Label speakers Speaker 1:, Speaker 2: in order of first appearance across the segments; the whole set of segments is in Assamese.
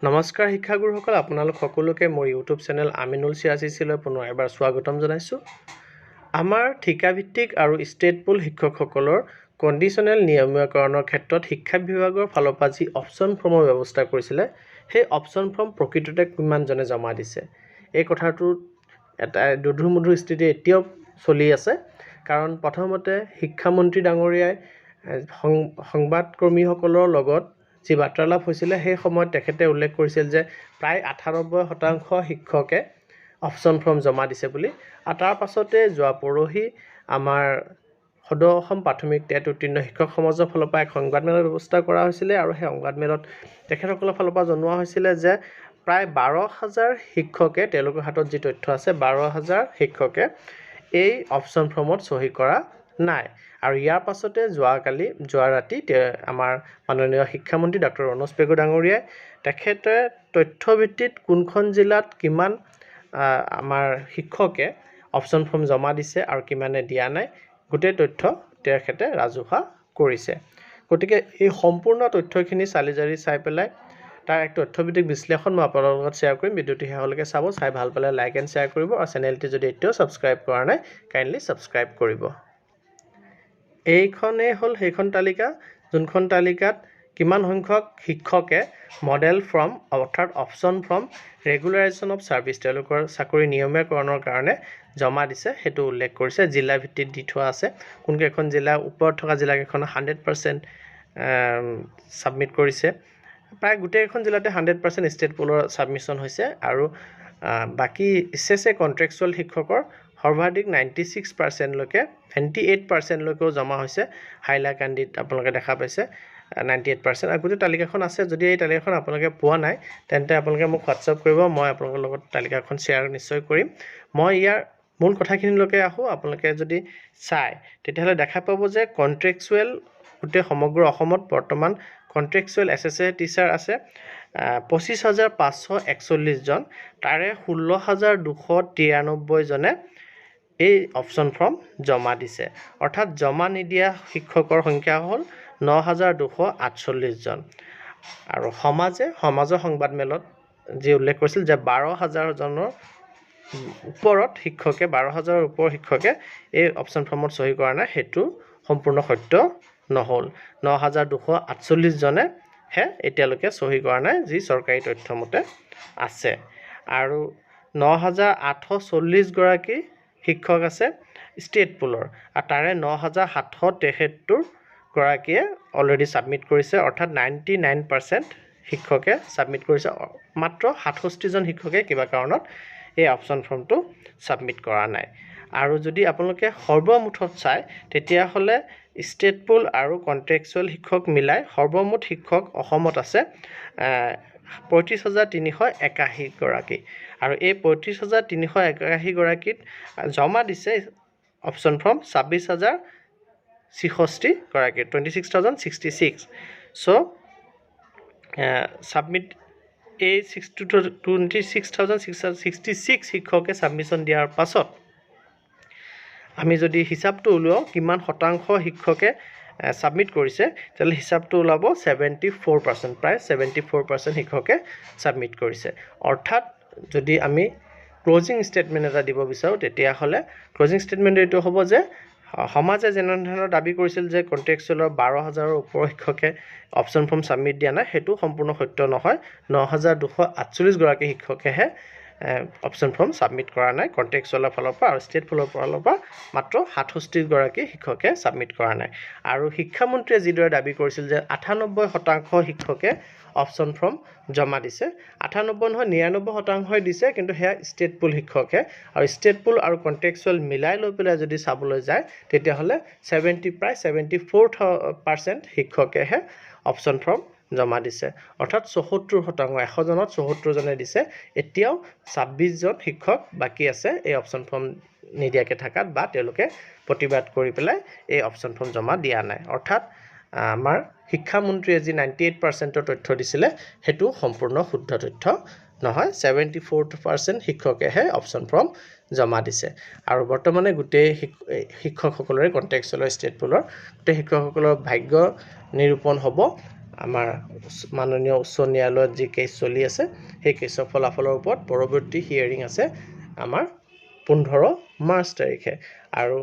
Speaker 1: নমস্কাৰ শিক্ষাগুৰুসকল, আপোনালোক সকলোকে মোৰ ইউটিউব চেনেল আমিনুল চিয়াচিচিলৈ পুনৰ এবাৰ স্বাগতম জনাইছোঁ। আমাৰ ঠিকাভিত্তিক আৰু ষ্টেট পুল শিক্ষকসকলৰ কণ্ডিশ্যনেল নিয়মীয়াকৰণৰ ক্ষেত্ৰত শিক্ষা বিভাগৰ ফালৰ পৰা যি অপশ্যন ফৰ্মৰ ব্যৱস্থা কৰিছিলে, সেই অপশ্যন ফৰ্ম প্ৰকৃততে কিমানজনে জমা দিছে, এই কথাটোৰ এটা দুধুৰ-মুধুৰ স্থিতি এতিয়াও চলি আছে। কাৰণ প্ৰথমতে শিক্ষামন্ত্ৰী ডাঙৰীয়াই সংবাদকৰ্মীসকলৰ লগত যি বাৰ্তালাপ হৈছিলে, সেই সময়ত তেখেতে উল্লেখ কৰিছিল যে প্ৰায় 98% শিক্ষকে অপশ্যন ফৰ্ম জমা দিছে বুলি। আৰু তাৰ পাছতে যোৱা পৰহি আমাৰ সদৌ অসম প্ৰাথমিক টেট উত্তীৰ্ণ শিক্ষক সমাজৰ ফালৰ পৰা এক সংবাদমেলৰ ব্যৱস্থা কৰা হৈছিলে, আৰু সেই সংবাদমেলত তেখেতসকলৰ ফালৰ পৰা জনোৱা হৈছিলে যে প্ৰায় 12,000 শিক্ষকে, তেওঁলোকৰ হাতত যি তথ্য আছে, 12,000 শিক্ষকে এই অপশ্যন ফৰ্মত চহী কৰা নাই। আৰু ইয়াৰ পাছতে যোৱা ৰাতি আমাৰ মাননীয় শিক্ষামন্ত্ৰী ডক্টৰ ৰণোজ পেগু ডাঙৰীয়াই তেখেতে তথ্যভিত্তিত কোনখন জিলাত কিমান আমাৰ শিক্ষকে অপশ্যন ফৰ্ম জমা দিছে আৰু কিমানে দিয়া নাই, গোটেই তথ্য তেখেতে ৰাজহুৱা কৰিছে। গতিকে এই সম্পূৰ্ণ তথ্যখিনি চালি-জাৰি চাই পেলাই তাৰ এক তথ্যভিত্তিক বিশ্লেষণ মই আপোনালোকৰ লগত শ্বেয়াৰ কৰিম। ভিডিঅ'টো শেষলৈকে চাব, চাই ভাল পালে লাইক এণ্ড শ্বেয়াৰ কৰিব, আৰু চেনেলটি যদি এতিয়াও ছাবস্ক্ৰাইব কৰা নাই কাইণ্ডলি ছাবস্ক্ৰাইব কৰিব। এইখনেই হ'ল সেইখন তালিকা, যোনখন তালিকাত কিমান সংখ্যক শিক্ষকে মডেল ফৰ্ম অৰ্থাৎ অপশ্যন ফৰ্ম ৰেগুলাৰাইজেশ্যন অফ ছাৰ্ভিচ, তেওঁলোকৰ চাকৰি নিয়মীয়াকৰণৰ কাৰণে জমা দিছে, সেইটো উল্লেখ কৰিছে। জিলা ভিত্তিত দি থোৱা আছে, কোনকেইখন জিলা, ওপৰত থকা জিলাকেইখনে 100% ছাবমিট কৰিছে। প্ৰায় গোটেইকেইখন জিলাতে 100% ষ্টেট পুলৰ ছাবমিশ্যন হৈছে, আৰু বাকী এছে কণ্ট্ৰেকচুৱেল শিক্ষকৰ সৰ্বাধিক 96%লৈকে 98%লৈকেও জমা হৈছে। হাইলাকান্দিত আপোনালোকে দেখা পাইছে 98%। আৰু গোটেই তালিকাখন আছে। যদি এই তালিকাখন আপোনালোকে পোৱা নাই, তেন্তে আপোনালোকে মোক হোৱাটছআপ কৰিব, মই আপোনালোকৰ লগত তালিকাখন শ্বেয়াৰ নিশ্চয় কৰিম। মই ইয়াৰ মূল কথাখিনিলৈকে আহোঁ। আপোনালোকে যদি চায় তেতিয়াহ'লে দেখা পাব যে কণ্ট্ৰেকচুৱেল গোটেই সমগ্ৰ অসমত বৰ্তমান কণ্ট্ৰেকচুৱেল এছে টিচাৰ আছে 25,541 জন, তাৰে 16,293 জনে এই অপশ্যন ফৰ্ম জমা দিছে। অৰ্থাৎ জমা নিদিয়া শিক্ষকৰ সংখ্যা হ'ল 9,248 জন। আৰু সমাজৰ সংবাদমেলত যি উল্লেখ কৰিছিল যে 12,000 জনৰ ওপৰত শিক্ষকে 12,000ৰ ওপৰৰ শিক্ষকে এই অপশ্যন ফৰ্মত চহী কৰা নাই, সেইটো সম্পূৰ্ণ সত্য নহ'ল। 9,248 জনেহে এতিয়ালৈকে চহী কৰা নাই, যি চৰকাৰী তথ্যমতে আছে। আৰু 9,840 শিক্ষক আছে ষ্টেট পুলৰ, আৰু তাৰে 9,773 গৰাকীয়ে অলৰেডি ছাবমিট কৰিছে, অৰ্থাৎ 99% শিক্ষকে ছাবমিট কৰিছে। মাত্ৰ 67 জন শিক্ষকে কিবা কাৰণত এই অপশ্যন ফৰ্মটো ছাবমিট কৰা নাই। আৰু যদি আপোনালোকে সৰ্বমুঠত চায় তেতিয়াহ'লে ষ্টেট পুল আৰু কণ্ট্ৰেকচুৱেল শিক্ষক মিলাই সৰ্বমুঠ শিক্ষক অসমত আছে 35,381 গৰাকী। আৰু এই 35,381 গৰাকীত জমা দিছে অপশ্যন ফৰ্ম 26,066 গৰাকী, 26,066। চ' ছাবমিট এই 26,666 শিক্ষকে ছাবমিশ্যন দিয়াৰ পাছত আমি যদি হিচাপটো উলিয়াওঁ কিমান শতাংশ শিক্ষকে ছাবমিট কৰিছে, তেতিয়াহ'লে হিচাপটো ওলাব 74%, প্ৰায় 74% শিক্ষকে ছাবমিট কৰিছে। অৰ্থাৎ যদি আমি ক্লজিং ষ্টেটমেণ্ট এটা দিব বিচাৰোঁ, তেতিয়াহ'লে ক্লজিং ষ্টেটমেণ্ট এইটো হ'ব যে সমাজে যেনেধৰণৰ দাবী কৰিছিল যে কণ্ট্ৰেকচুৱেলৰ 12,000ৰ ওপৰৰ শিক্ষকে অপশ্যন ফৰ্ম ছাবমিট দিয়া নাই, সেইটো সম্পূৰ্ণ সত্য নহয়। 9,248 গৰাকী শিক্ষকেহে অপশ্যন ফৰ্ম ছাবমিট কৰা নাই কণ্ট্ৰেকচুৱেলৰ ফালৰ পৰা, আৰু ষ্টেট পুলৰ ফালৰ পৰা মাত্ৰ 67 গৰাকী শিক্ষকে ছাবমিট কৰা নাই। আৰু শিক্ষামন্ত্ৰীয়ে যিদৰে দাবী কৰিছিল যে 98% শিক্ষকে অপশ্যন ফৰ্ম জমা দিছে, 98 নহয় 99% দিছে, কিন্তু সেয়া ষ্টেট পুল শিক্ষকে। আৰু ষ্টেট পুল আৰু কণ্ট্ৰেকচুৱেল মিলাই লৈ পেলাই যদি চাবলৈ যায় তেতিয়াহ'লে প্ৰায় 74% শিক্ষকেহে অপশ্যন ফৰ্ম জমা দিছে। অৰ্থাৎ 74%, 100 জনত 74 জনে দিছে। এতিয়াও 26 জন শিক্ষক বাকী আছে এই অপশ্যন ফৰ্ম নিদিয়াকৈ থকাত, বা তেওঁলোকে প্ৰতিবাদ কৰি পেলাই এই অপশ্যন ফৰ্ম জমা দিয়া নাই। অৰ্থাৎ আমাৰ শিক্ষামন্ত্ৰীয়ে যি 98%ৰ তথ্য দিছিলে, সেইটো সম্পূৰ্ণ শুদ্ধ তথ্য নহয়। 74% শিক্ষকেহে অপশ্যন ফৰ্ম জমা দিছে। আৰু বৰ্তমানে গোটেই শিক্ষকসকলৰে কণ্ট্ৰেকচুৱেলৰ ষ্টেট পুলৰ গোটেই শিক্ষকসকলৰ ভাগ্য নিৰূপণ হ'ব আমাৰ মাননীয় উচ্চ ন্যায়ালয়ত যি কেছ চলি আছে সেই কেছৰ ফলাফলৰ ওপৰত পৰৱৰ্তী হিয়াৰিং আছে আমাৰ 15 মাৰ্চ তাৰিখে আৰু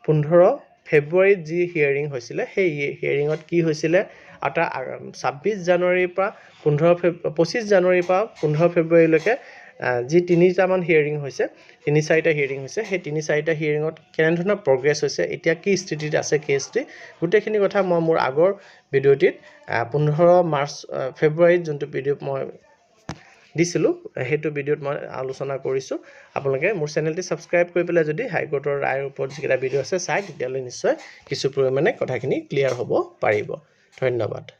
Speaker 1: 15 ফেব্ৰুৱাৰীত যি হিয়াৰিং হৈছিলে সেই হিয়াৰিঙত কি হৈছিলে এটা 26 জানুৱাৰীৰ পৰা 25 জানুৱাৰীৰ পৰা 15 ফেব্ৰুৱাৰীলৈকে যি 3টামান হিয়াৰিং হৈছে 3-4টা হিয়াৰিং হৈছে সেই 3-4টা হিয়াৰিঙত কেনেধৰণৰ প্ৰগ্ৰেছ হৈছে এতিয়া কি স্থিতিত আছে কেছটি গোটেইখিনি কথা মই মোৰ আগৰ ভিডিঅ'টিত 15 ফেব্ৰুৱাৰীত যোনটো ভিডিঅ' মই দিছিলোঁ সেইটো ভিডিঅ'ত মই আলোচনা কৰিছোঁ আপোনালোকে মোৰ চেনেলটি ছাবস্ক্ৰাইব কৰি পেলাই যদি হাইকোৰ্টৰ ৰায়ৰ ওপৰত যিকেইটা ভিডিঅ' আছে চাই তেতিয়াহ'লে নিশ্চয় কিছু পৰিমাণে কথাখিনি ক্লিয়াৰ হ'ব পাৰিব ধন্যবাদ